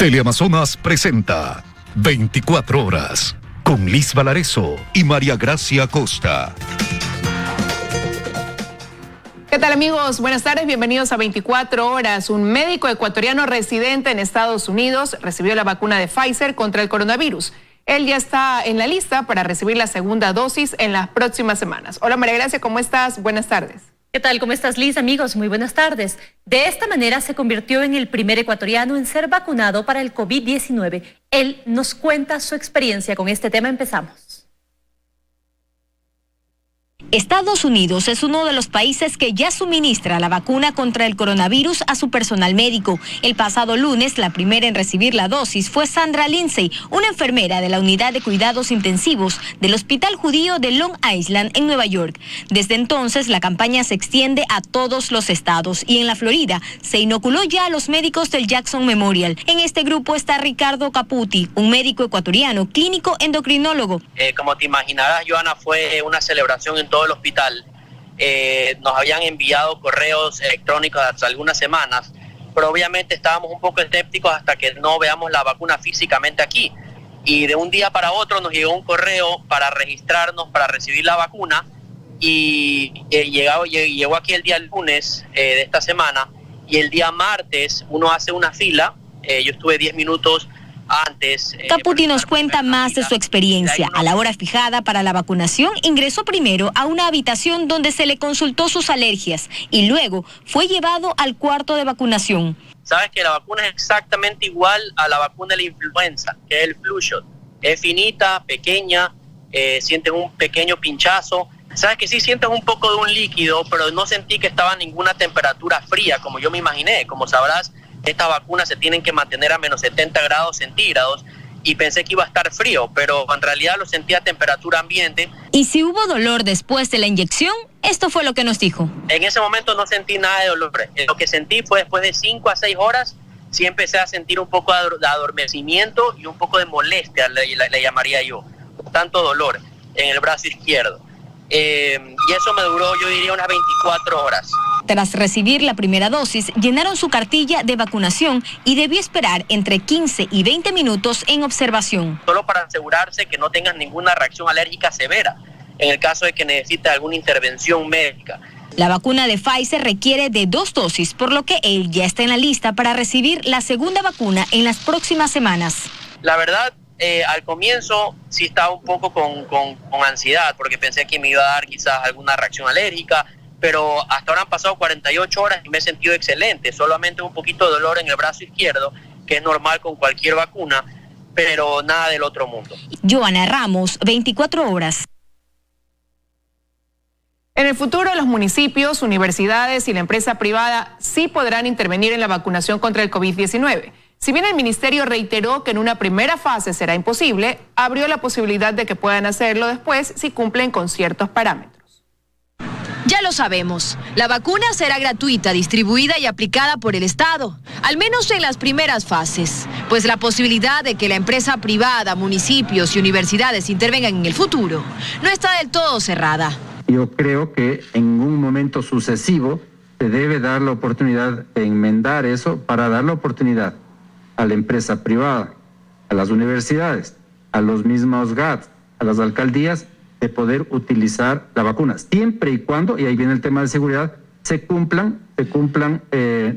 Teleamazonas presenta 24 horas con Liz Valareso y María Gracia Costa. ¿Qué tal, amigos? Buenas tardes, bienvenidos a 24 horas. Un médico ecuatoriano residente en Estados Unidos recibió la vacuna de Pfizer contra el coronavirus. Él ya está en la lista para recibir la segunda dosis en las próximas semanas. Hola, María Gracia, ¿cómo estás? Buenas tardes. ¿Qué tal? ¿Cómo estás, Liz? Amigos, muy buenas tardes. De esta manera se convirtió en el primer ecuatoriano en ser vacunado para el COVID-19. Él nos cuenta su experiencia con este tema. Empezamos. Estados Unidos es uno de los países que ya suministra la vacuna contra el coronavirus a su personal médico. El pasado lunes, la primera en recibir la dosis fue Sandra Lindsay, una enfermera de la unidad de cuidados intensivos del Hospital Judío de Long Island en Nueva York. Desde entonces, la campaña se extiende a todos los estados y en la Florida se inoculó ya a los médicos del Jackson Memorial. En este grupo está Ricardo Caputi, un médico ecuatoriano, clínico endocrinólogo. Como te imaginarás, Joana, fue una celebración en todo el hospital. Nos habían enviado correos electrónicos hace algunas semanas, pero obviamente estábamos un poco escépticos hasta que no veamos la vacuna físicamente aquí. Y de un día para otro nos llegó un correo para registrarnos para recibir la vacuna y llegó aquí el día lunes de esta semana, y el día martes uno hace una fila. Yo estuve 10 minutos antes. Caputi nos cuenta más de su experiencia. A la hora fijada para la vacunación, ingresó primero a una habitación donde se le consultó sus alergias y luego fue llevado al cuarto de vacunación. Sabes que la vacuna es exactamente igual a la vacuna de la influenza, que es el flu shot. Es finita, pequeña, sientes un pequeño pinchazo. Sabes que sí sientes un poco de un líquido, pero no sentí que estaba a ninguna temperatura fría, como yo me imaginé. Como sabrás, estas vacunas se tienen que mantener a menos 70 grados centígrados y pensé que iba a estar frío, pero en realidad lo sentí a temperatura ambiente. Y si hubo dolor después de la inyección, esto fue lo que nos dijo. En ese momento no sentí nada de dolor. Lo que sentí fue después de 5 a 6 horas, sí empecé a sentir un poco de adormecimiento y un poco de molestia, le llamaría yo. Tanto dolor en el brazo izquierdo. Y eso me duró, yo diría, unas 24 horas. Tras recibir la primera dosis, llenaron su cartilla de vacunación y debió esperar entre 15 y 20 minutos en observación. Solo para asegurarse que no tengan ninguna reacción alérgica severa, en el caso de que necesite alguna intervención médica. La vacuna de Pfizer requiere de 2 dosis, por lo que él ya está en la lista para recibir la segunda vacuna en las próximas semanas. La verdad, al comienzo sí estaba un poco con ansiedad, porque pensé que me iba a dar quizás alguna reacción alérgica, pero hasta ahora han pasado 48 horas y me he sentido excelente. Solamente un poquito de dolor en el brazo izquierdo, que es normal con cualquier vacuna, pero nada del otro mundo. Joana Ramos, 24 horas. En el futuro, los municipios, universidades y la empresa privada sí podrán intervenir en la vacunación contra el COVID-19. Si bien el ministerio reiteró que en una primera fase será imposible, abrió la posibilidad de que puedan hacerlo después si cumplen con ciertos parámetros. Ya lo sabemos, la vacuna será gratuita, distribuida y aplicada por el Estado, al menos en las primeras fases, pues la posibilidad de que la empresa privada, municipios y universidades intervengan en el futuro no está del todo cerrada. Yo creo que en un momento sucesivo se debe dar la oportunidad de enmendar eso para dar la oportunidad a la empresa privada, a las universidades, a los mismos GATS, a las alcaldías, de poder utilizar la vacuna, siempre y cuando, y ahí viene el tema de seguridad, se cumplan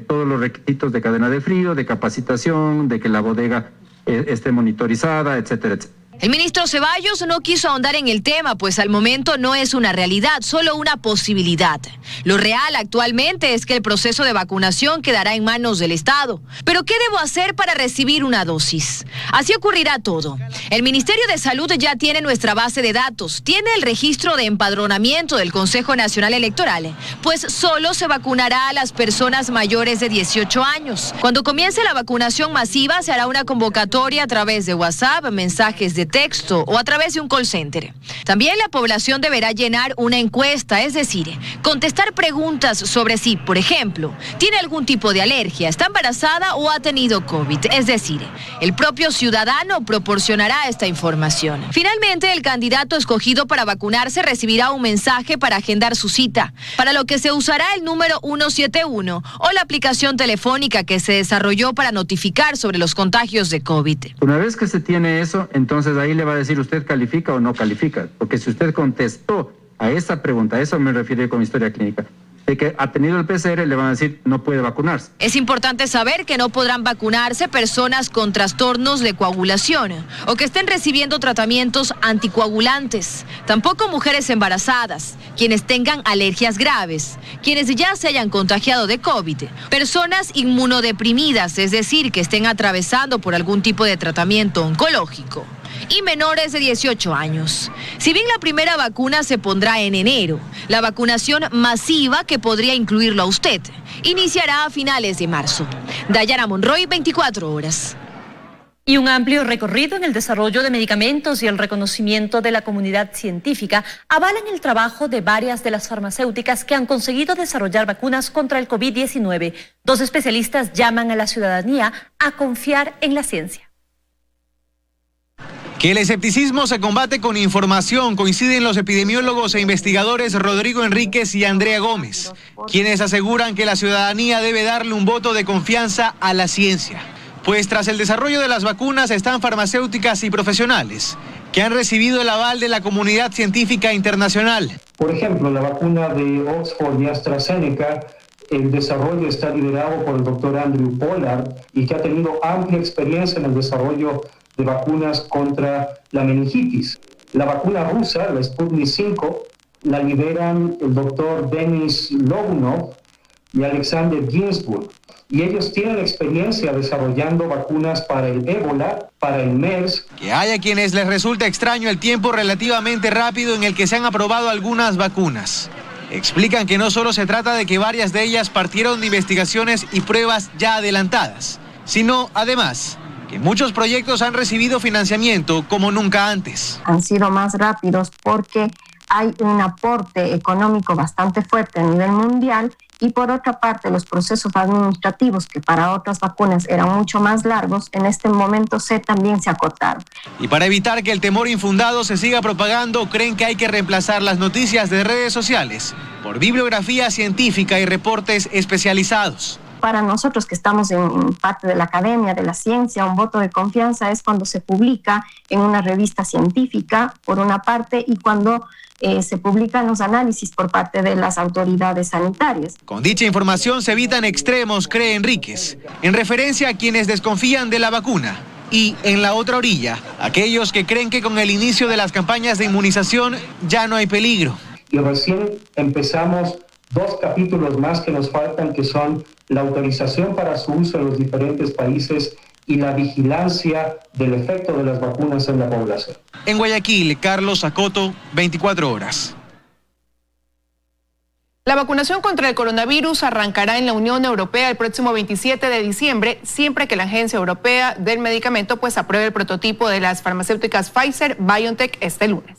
todos los requisitos de cadena de frío, de capacitación, de que la bodega esté monitorizada, etcétera, etcétera. El ministro Ceballos no quiso ahondar en el tema, pues al momento no es una realidad, solo una posibilidad. Lo real actualmente es que el proceso de vacunación quedará en manos del Estado. Pero ¿qué debo hacer para recibir una dosis? Así ocurrirá todo. El Ministerio de Salud ya tiene nuestra base de datos, tiene el registro de empadronamiento del Consejo Nacional Electoral, pues solo se vacunará a las personas mayores de 18 años. Cuando comience la vacunación masiva, se hará una convocatoria a través de WhatsApp, mensajes de de texto o a través de un call center. También la población deberá llenar una encuesta, es decir, contestar preguntas sobre si, por ejemplo, tiene algún tipo de alergia, está embarazada o ha tenido COVID. Es decir, el propio ciudadano proporcionará esta información. Finalmente, el candidato escogido para vacunarse recibirá un mensaje para agendar su cita, para lo que se usará el número 171 o la aplicación telefónica que se desarrolló para notificar sobre los contagios de COVID. Una vez que se tiene eso, entonces ahí le va a decir usted califica o no califica, porque si usted contestó a esa pregunta, a eso me refiero con historia clínica, de que ha tenido el PCR, le van a decir no puede vacunarse. Es importante saber que no podrán vacunarse personas con trastornos de coagulación o que estén recibiendo tratamientos anticoagulantes. Tampoco mujeres embarazadas, quienes tengan alergias graves, quienes ya se hayan contagiado de COVID, personas inmunodeprimidas, es decir, que estén atravesando por algún tipo de tratamiento oncológico, y menores de 18 años. Si bien la primera vacuna se pondrá en enero, la vacunación masiva, que podría incluirlo a usted, iniciará a finales de marzo. Dayana Monroy, 24 horas. Y un amplio recorrido en el desarrollo de medicamentos y el reconocimiento de la comunidad científica avalan el trabajo de varias de las farmacéuticas que han conseguido desarrollar vacunas contra el COVID-19. Dos especialistas llaman a la ciudadanía a confiar en la ciencia. Que el escepticismo se combate con información, coinciden los epidemiólogos e investigadores Rodrigo Enríquez y Andrea Gómez, quienes aseguran que la ciudadanía debe darle un voto de confianza a la ciencia. Pues tras el desarrollo de las vacunas están farmacéuticas y profesionales que han recibido el aval de la comunidad científica internacional. Por ejemplo, la vacuna de Oxford y AstraZeneca, el desarrollo está liderado por el doctor Andrew Pollard y que ha tenido amplia experiencia en el desarrollo de vacunas contra la meningitis. La vacuna rusa, la Sputnik 5, la lideran el doctor Denis Logunov y Alexander Ginsburg. Y ellos tienen experiencia desarrollando vacunas para el ébola, para el MERS. Que haya quienes les resulta extraño el tiempo relativamente rápido en el que se han aprobado algunas vacunas. Explican que no solo se trata de que varias de ellas partieron de investigaciones y pruebas ya adelantadas, sino además que muchos proyectos han recibido financiamiento como nunca antes. Han sido más rápidos porque hay un aporte económico bastante fuerte a nivel mundial y por otra parte los procesos administrativos que para otras vacunas eran mucho más largos, en este momento también se acortaron. Y para evitar que el temor infundado se siga propagando, creen que hay que reemplazar las noticias de redes sociales por bibliografía científica y reportes especializados. Para nosotros que estamos en parte de la academia, de la ciencia, un voto de confianza es cuando se publica en una revista científica, por una parte, y cuando se publican los análisis por parte de las autoridades sanitarias. Con dicha información se evitan extremos, cree Enríquez, en referencia a quienes desconfían de la vacuna. Y en la otra orilla, aquellos que creen que con el inicio de las campañas de inmunización ya no hay peligro. Y recién empezamos 2 capítulos más que nos faltan, que son la autorización para su uso en los diferentes países y la vigilancia del efecto de las vacunas en la población. En Guayaquil, Carlos Acoto, 24 horas. La vacunación contra el coronavirus arrancará en la Unión Europea el próximo 27 de diciembre, siempre que la Agencia Europea del Medicamento apruebe el prototipo de las farmacéuticas Pfizer, BioNTech este lunes.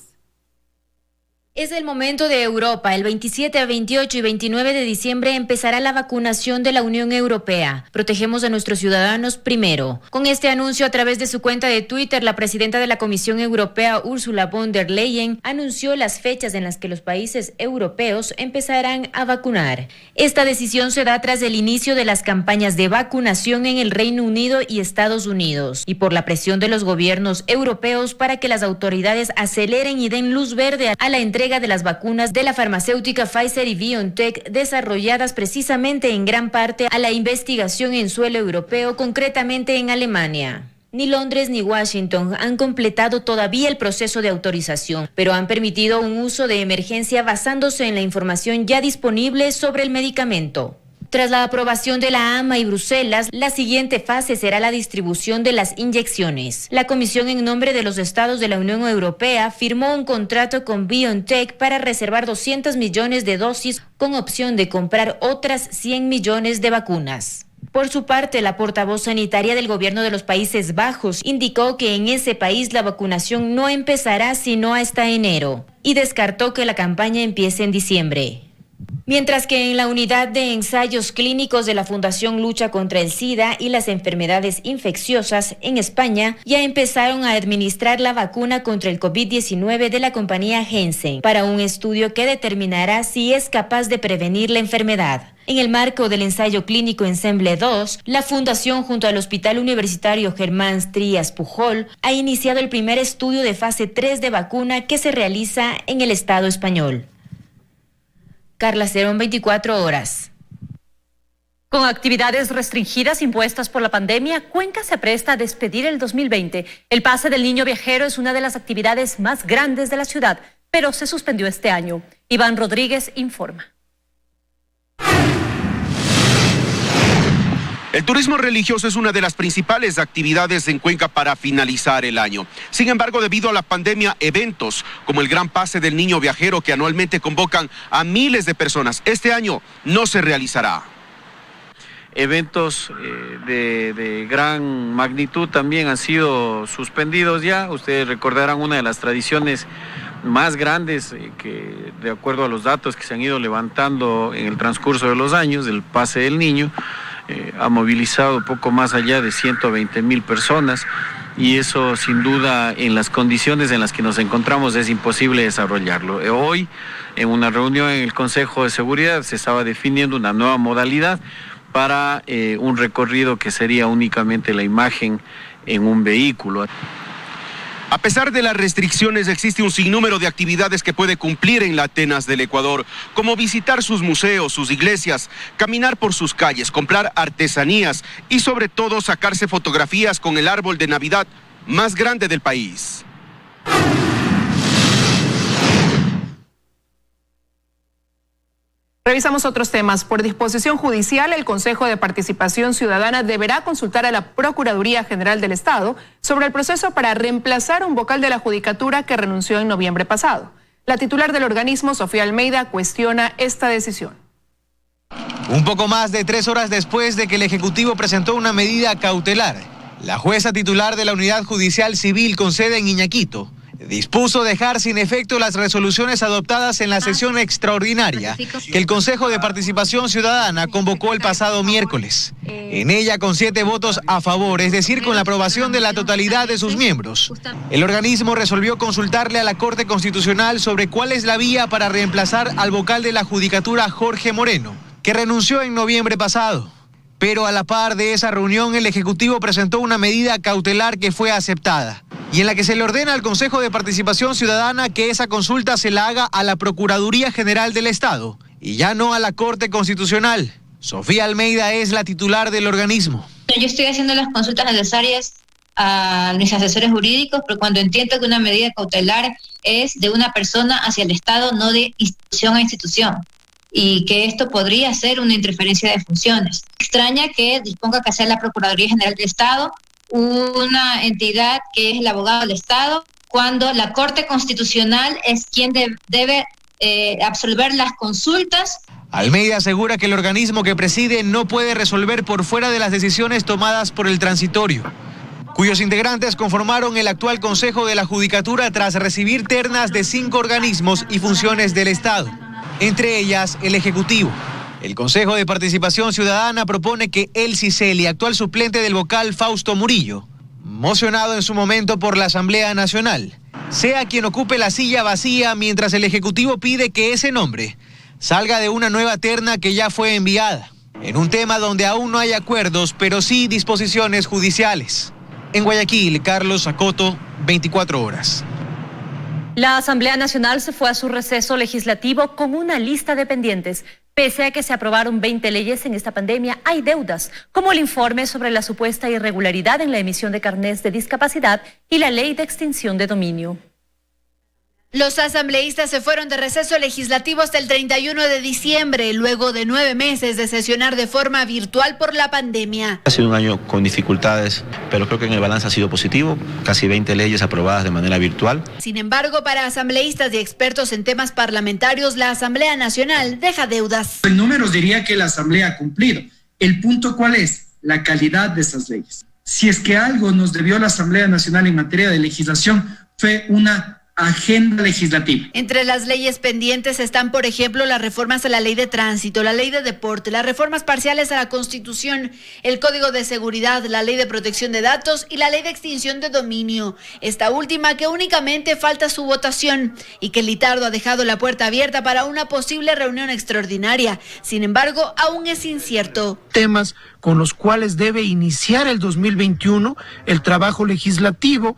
Es el momento de Europa. El 27, 28 y 29 de diciembre empezará la vacunación de la Unión Europea. Protegemos a nuestros ciudadanos primero. Con este anuncio a través de su cuenta de Twitter, la presidenta de la Comisión Europea, Ursula von der Leyen, anunció las fechas en las que los países europeos empezarán a vacunar. Esta decisión se da tras el inicio de las campañas de vacunación en el Reino Unido y Estados Unidos y por la presión de los gobiernos europeos para que las autoridades aceleren y den luz verde a la entrega de las vacunas de la farmacéutica Pfizer y BioNTech, desarrolladas precisamente en gran parte a la investigación en suelo europeo, concretamente en Alemania. Ni Londres ni Washington han completado todavía el proceso de autorización, pero han permitido un uso de emergencia basándose en la información ya disponible sobre el medicamento. Tras la aprobación de la AMA y Bruselas, la siguiente fase será la distribución de las inyecciones. La Comisión, en nombre de los estados de la Unión Europea, firmó un contrato con BioNTech para reservar 200 millones de dosis con opción de comprar otras 100 millones de vacunas. Por su parte, la portavoz sanitaria del gobierno de los Países Bajos indicó que en ese país la vacunación no empezará sino hasta enero y descartó que la campaña empiece en diciembre. Mientras que en la unidad de ensayos clínicos de la Fundación Lucha contra el SIDA y las enfermedades infecciosas en España ya empezaron a administrar la vacuna contra el COVID-19 de la compañía Janssen para un estudio que determinará si es capaz de prevenir la enfermedad. En el marco del ensayo clínico Ensemble 2, la Fundación junto al Hospital Universitario Germán Trías Pujol ha iniciado el primer estudio de fase 3 de vacuna que se realiza en el Estado español. Carla Cerón, 24 horas. Con actividades restringidas impuestas por la pandemia, Cuenca se presta a despedir el 2020. El pase del niño viajero es una de las actividades más grandes de la ciudad, pero se suspendió este año. Iván Rodríguez informa. El turismo religioso es una de las principales actividades en Cuenca para finalizar el año. Sin embargo, debido a la pandemia, eventos como el Gran Pase del Niño Viajero, que anualmente convocan a miles de personas, este año no se realizará. Eventos de gran magnitud también han sido suspendidos ya. Ustedes recordarán una de las tradiciones más grandes que, de acuerdo a los datos que se han ido levantando en el transcurso de los años, el Pase del Niño, ha movilizado poco más allá de 120,000 personas y eso sin duda en las condiciones en las que nos encontramos es imposible desarrollarlo. Hoy en una reunión en el Consejo de Seguridad se estaba definiendo una nueva modalidad para un recorrido que sería únicamente la imagen en un vehículo. A pesar de las restricciones, existe un sinnúmero de actividades que puede cumplir en la Atenas del Ecuador, como visitar sus museos, sus iglesias, caminar por sus calles, comprar artesanías y sobre todo sacarse fotografías con el árbol de Navidad más grande del país. Revisamos otros temas. Por disposición judicial, el Consejo de Participación Ciudadana deberá consultar a la Procuraduría General del Estado sobre el proceso para reemplazar a un vocal de la Judicatura que renunció en noviembre pasado. La titular del organismo, Sofía Almeida, cuestiona esta decisión. Un poco más de 3 horas después de que el Ejecutivo presentó una medida cautelar, la jueza titular de la Unidad Judicial Civil con sede en Iñaquito dispuso dejar sin efecto las resoluciones adoptadas en la sesión extraordinaria que el Consejo de Participación Ciudadana convocó el pasado miércoles. En ella, con 7 votos a favor, es decir, con la aprobación de la totalidad de sus miembros, el organismo resolvió consultarle a la Corte Constitucional sobre cuál es la vía para reemplazar al vocal de la Judicatura, Jorge Moreno, que renunció en noviembre pasado. Pero a la par de esa reunión, el Ejecutivo presentó una medida cautelar que fue aceptada y en la que se le ordena al Consejo de Participación Ciudadana que esa consulta se la haga a la Procuraduría General del Estado y ya no a la Corte Constitucional. Sofía Almeida es la titular del organismo. Yo estoy haciendo las consultas necesarias a mis asesores jurídicos, pero cuando entiendo que una medida cautelar es de una persona hacia el Estado, no de institución a institución, y que esto podría ser una interferencia de funciones. Extraña que disponga que sea la Procuraduría General del Estado una entidad que es el abogado del Estado, cuando la Corte Constitucional es quien debe absolver las consultas. Almeida asegura que el organismo que preside no puede resolver por fuera de las decisiones tomadas por el transitorio, cuyos integrantes conformaron el actual Consejo de la Judicatura tras recibir ternas de 5 organismos y funciones del Estado, entre ellas el Ejecutivo. El Consejo de Participación Ciudadana propone que Elsie Celi, actual suplente del vocal Fausto Murillo, mocionado en su momento por la Asamblea Nacional, sea quien ocupe la silla vacía, mientras el Ejecutivo pide que ese nombre salga de una nueva terna que ya fue enviada, en un tema donde aún no hay acuerdos, pero sí disposiciones judiciales. En Guayaquil, Carlos Acoto, 24 horas. La Asamblea Nacional se fue a su receso legislativo con una lista de pendientes. Pese a que se aprobaron 20 leyes en esta pandemia, hay deudas, como el informe sobre la supuesta irregularidad en la emisión de carnés de discapacidad y la ley de extinción de dominio. Los asambleístas se fueron de receso legislativo hasta el 31 de diciembre, luego de 9 meses de sesionar de forma virtual por la pandemia. Ha sido un año con dificultades, pero creo que en el balance ha sido positivo, casi 20 leyes aprobadas de manera virtual. Sin embargo, para asambleístas y expertos en temas parlamentarios, la Asamblea Nacional deja deudas. En números diría que la Asamblea ha cumplido. ¿El punto cuál es? la calidad de esas leyes. Si es que algo nos debió la Asamblea Nacional en materia de legislación, fue una agenda legislativa. Entre las leyes pendientes están, por ejemplo, las reformas a la ley de tránsito, la ley de deporte, las reformas parciales a la Constitución, el Código de Seguridad, la ley de protección de datos y la ley de extinción de dominio. Esta última que únicamente falta su votación y que Litardo ha dejado la puerta abierta para una posible reunión extraordinaria. Sin embargo, aún es incierto. Temas con los cuales debe iniciar el 2021 el trabajo legislativo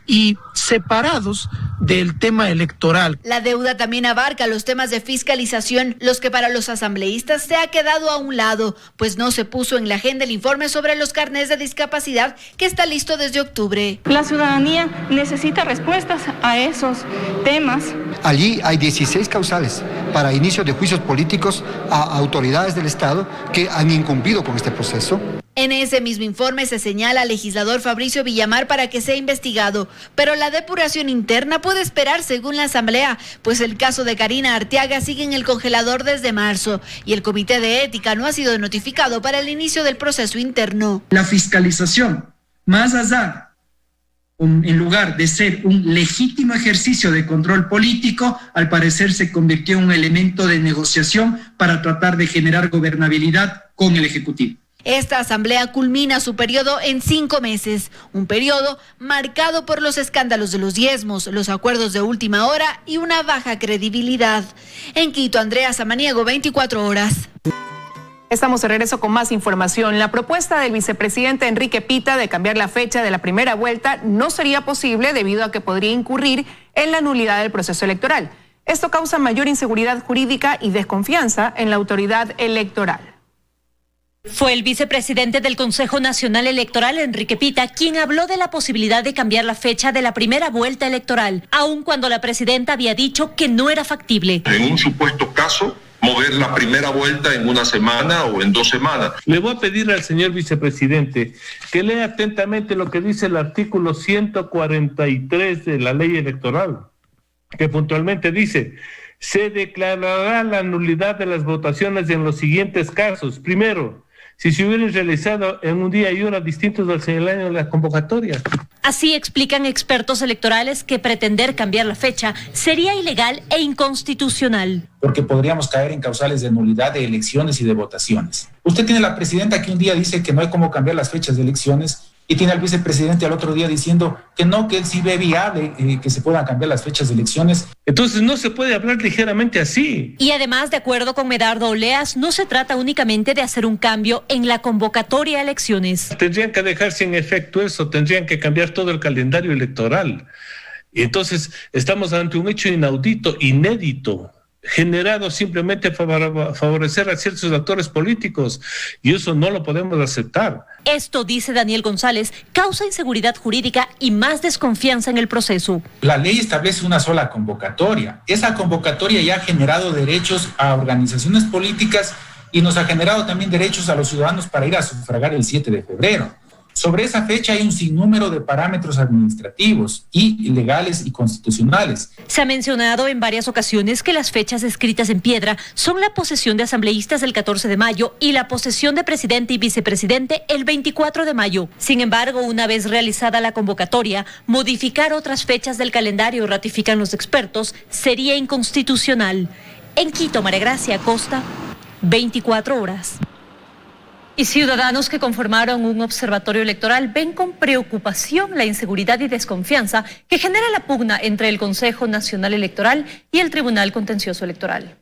y separados del tema electoral. La deuda también abarca los temas de fiscalización, los que para los asambleístas se ha quedado a un lado, pues no se puso en la agenda el informe sobre los carnés de discapacidad que está listo desde octubre. La ciudadanía necesita respuestas a esos temas. Allí hay 16 causales para inicio de juicios políticos a autoridades del Estado que han incumplido con este proceso. En ese mismo informe se señala al legislador Fabricio Villamar para que sea investigado, pero la depuración interna puede esperar según la Asamblea, pues el caso de Karina Arteaga sigue en el congelador desde marzo y el Comité de Ética no ha sido notificado para el inicio del proceso interno. La fiscalización, más allá, en lugar de ser un legítimo ejercicio de control político, al parecer se convirtió en un elemento de negociación para tratar de generar gobernabilidad con el Ejecutivo. Esta asamblea culmina su periodo en 5 meses, un periodo marcado por los escándalos de los diezmos, los acuerdos de última hora y una baja credibilidad. En Quito, Andrea Samaniego, 24 horas. Estamos de regreso con más información. La propuesta del vicepresidente Enrique Pita de cambiar la fecha de la primera vuelta no sería posible debido a que podría incurrir en la nulidad del proceso electoral. Esto causa mayor inseguridad jurídica y desconfianza en la autoridad electoral. Fue el vicepresidente del Consejo Nacional Electoral, Enrique Pita, quien habló de la posibilidad de cambiar la fecha de la primera vuelta electoral, aun cuando la presidenta había dicho que no era factible. En un supuesto caso, mover la primera vuelta en 1 semana o en 2 semanas. Le voy a pedir al señor vicepresidente que lea atentamente lo que dice el artículo 143 de la ley electoral, que puntualmente dice: se declarará la nulidad de las votaciones en los siguientes casos. Primero, si se hubieran realizado en un día y hora distintos al señalado en la convocatoria. Así explican expertos electorales que pretender cambiar la fecha sería ilegal e inconstitucional. Porque podríamos caer en causales de nulidad de elecciones y de votaciones. Usted tiene la presidenta que un día dice que no hay cómo cambiar las fechas de elecciones y tiene al vicepresidente al otro día diciendo que no, que él sí ve viable que se puedan cambiar las fechas de elecciones. Entonces no se puede hablar ligeramente así. Y además, de acuerdo con Medardo Oleas, no se trata únicamente de hacer un cambio en la convocatoria a elecciones. Tendrían que dejar sin efecto eso, tendrían que cambiar todo el calendario electoral. Y entonces estamos ante un hecho inaudito, inédito, generado simplemente para favorecer a ciertos actores políticos, y eso no lo podemos aceptar. Esto, dice Daniel González, causa inseguridad jurídica y más desconfianza en el proceso. La ley establece una sola convocatoria. Esa convocatoria ya ha generado derechos a organizaciones políticas y nos ha generado también derechos a los ciudadanos para ir a sufragar el 7 de febrero. Sobre esa fecha hay un sinnúmero de parámetros administrativos y legales y constitucionales. Se ha mencionado en varias ocasiones que las fechas escritas en piedra son la posesión de asambleístas el 14 de mayo y la posesión de presidente y vicepresidente el 24 de mayo. Sin embargo, una vez realizada la convocatoria, modificar otras fechas del calendario, ratifican los expertos, sería inconstitucional. En Quito, María Gracia Acosta, 24 horas. Y ciudadanos que conformaron un observatorio electoral ven con preocupación la inseguridad y desconfianza que genera la pugna entre el Consejo Nacional Electoral y el Tribunal Contencioso Electoral.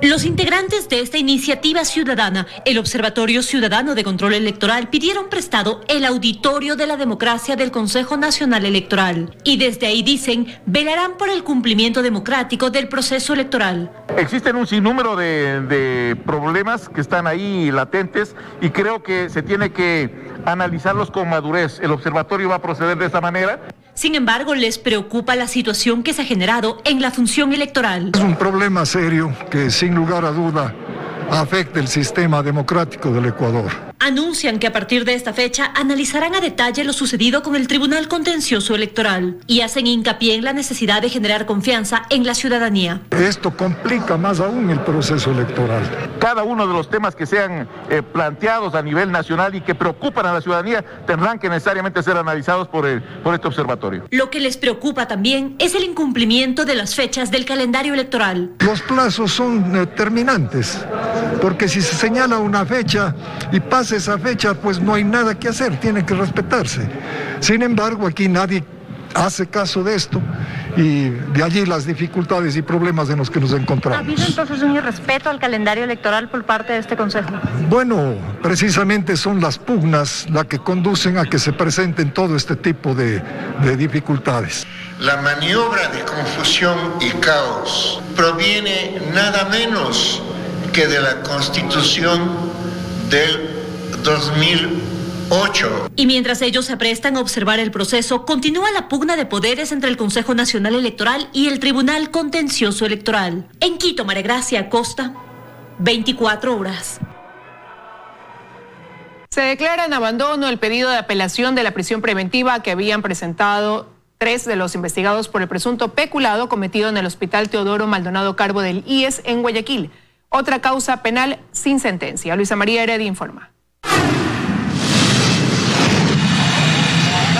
Los integrantes de esta iniciativa ciudadana, el Observatorio Ciudadano de Control Electoral, pidieron prestado el auditorio de la democracia del Consejo Nacional Electoral. Y desde ahí dicen, velarán por el cumplimiento democrático del proceso electoral. Existen un sinnúmero de problemas que están ahí latentes y creo que se tiene que analizarlos con madurez. El observatorio va a proceder de esta manera. Sin embargo, les preocupa la situación que se ha generado en la función electoral. Es un problema serio que sin lugar a duda afecta el sistema democrático del Ecuador. anuncian que a partir de esta fecha analizarán a detalle lo sucedido con el Tribunal Contencioso Electoral y hacen hincapié en la necesidad de generar confianza en la ciudadanía. Esto complica más aún el proceso electoral. Cada uno de los temas que sean planteados a nivel nacional y que preocupan a la ciudadanía tendrán que necesariamente ser analizados por este observatorio. Lo que les preocupa también es el incumplimiento de las fechas del calendario electoral. Los plazos son terminantes, porque si se señala una fecha y pasa esa fecha, pues no hay nada que hacer, tiene que respetarse. Sin embargo, aquí nadie hace caso de esto y de allí las dificultades y problemas en los que nos encontramos. ¿Ha habido entonces un irrespeto al calendario electoral por parte de este Consejo? Bueno, precisamente son las pugnas las que conducen a que se presenten todo este tipo de dificultades. La maniobra de confusión y caos proviene nada menos que de la Constitución del 2008. Y mientras ellos se prestan a observar el proceso, continúa la pugna de poderes entre el Consejo Nacional Electoral y el Tribunal Contencioso Electoral. En Quito, María Gracia Acosta, 24 horas. Se declara en abandono el pedido de apelación de la prisión preventiva que habían presentado 3 de los investigados por el presunto peculado cometido en el Hospital Teodoro Maldonado Carbo del IES en Guayaquil. Otra causa penal sin sentencia. Luisa María Heredia informa.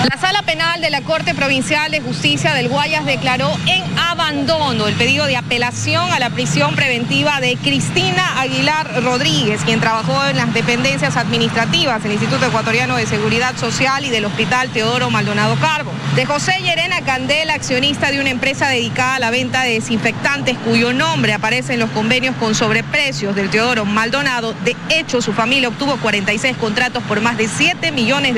La Sala Penal de la Corte Provincial de Justicia del Guayas declaró en abandono el pedido de apelación a la prisión preventiva de Cristina Aguilar Rodríguez, quien trabajó en las dependencias administrativas del Instituto Ecuatoriano de Seguridad Social y del Hospital Teodoro Maldonado Carbo, de José Llerena Candela, accionista de una empresa dedicada a la venta de desinfectantes cuyo nombre aparece en los convenios con sobreprecios del Teodoro Maldonado. De hecho, su familia obtuvo 46 contratos por más de $7 millones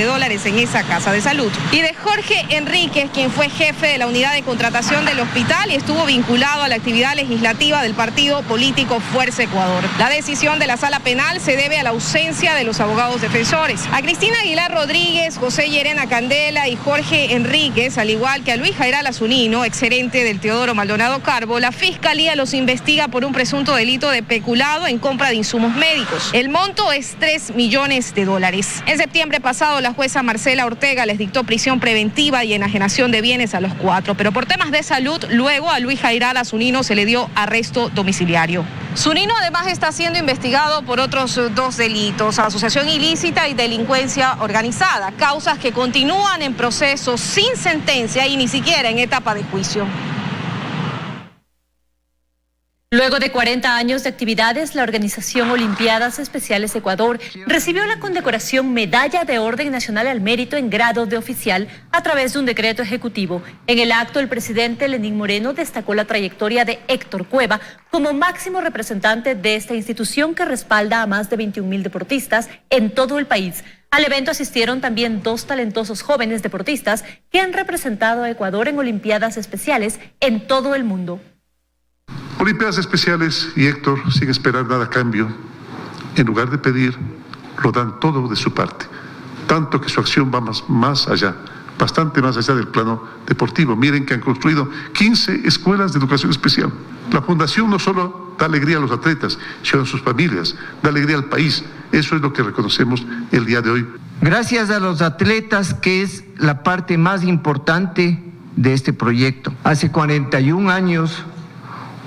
en esa casa de salud. Y de Jorge Enríquez, quien fue jefe de la unidad de contratación del hospital y estuvo vinculado a la actividad legislativa del partido político Fuerza Ecuador. La decisión de la Sala Penal se debe a la ausencia de los abogados defensores. A Cristina Aguilar Rodríguez, José Llerena Candela y Jorge Enríquez, al igual que a Luis Jairala Zunino, exgerente del Teodoro Maldonado Carbo, la Fiscalía los investiga por un presunto delito de peculado en compra de insumos médicos. El monto es $3 millones. En septiembre pasado, la jueza Marcela Ortega les dictó prisión preventiva y enajenación de bienes a los 4, pero por temas de salud, luego a Luis Jairala Zunino se le dio arresto domiciliario. Zunino además está siendo investigado por otros 2 delitos, asociación ilícita y delincuencia organizada, causas que continúan en proceso sin sentencia y ni siquiera en etapa de juicio. Luego de 40 años de actividades, la organización Olimpiadas Especiales Ecuador recibió la condecoración Medalla de Orden Nacional al Mérito en grado de oficial a través de un decreto ejecutivo. En el acto, el presidente Lenín Moreno destacó la trayectoria de Héctor Cueva como máximo representante de esta institución que respalda a más de 21,000 deportistas en todo el país. Al evento asistieron también 2 talentosos jóvenes deportistas que han representado a Ecuador en Olimpiadas Especiales en todo el mundo. Olimpiadas Especiales y Héctor, sin esperar nada a cambio, en lugar de pedir, lo dan todo de su parte, tanto que su acción va más allá, bastante más allá del plano deportivo. Miren que han construido 15 escuelas de educación especial. La fundación no solo da alegría a los atletas, sino a sus familias, da alegría al país. Eso es lo que reconocemos el día de hoy. Gracias a los atletas, que es la parte más importante de este proyecto. Hace 41 años,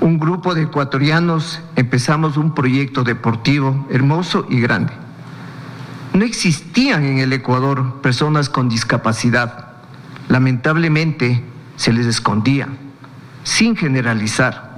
un grupo de ecuatorianos empezamos un proyecto deportivo hermoso y grande. No existían en el Ecuador personas con discapacidad. Lamentablemente se les escondía, sin generalizar.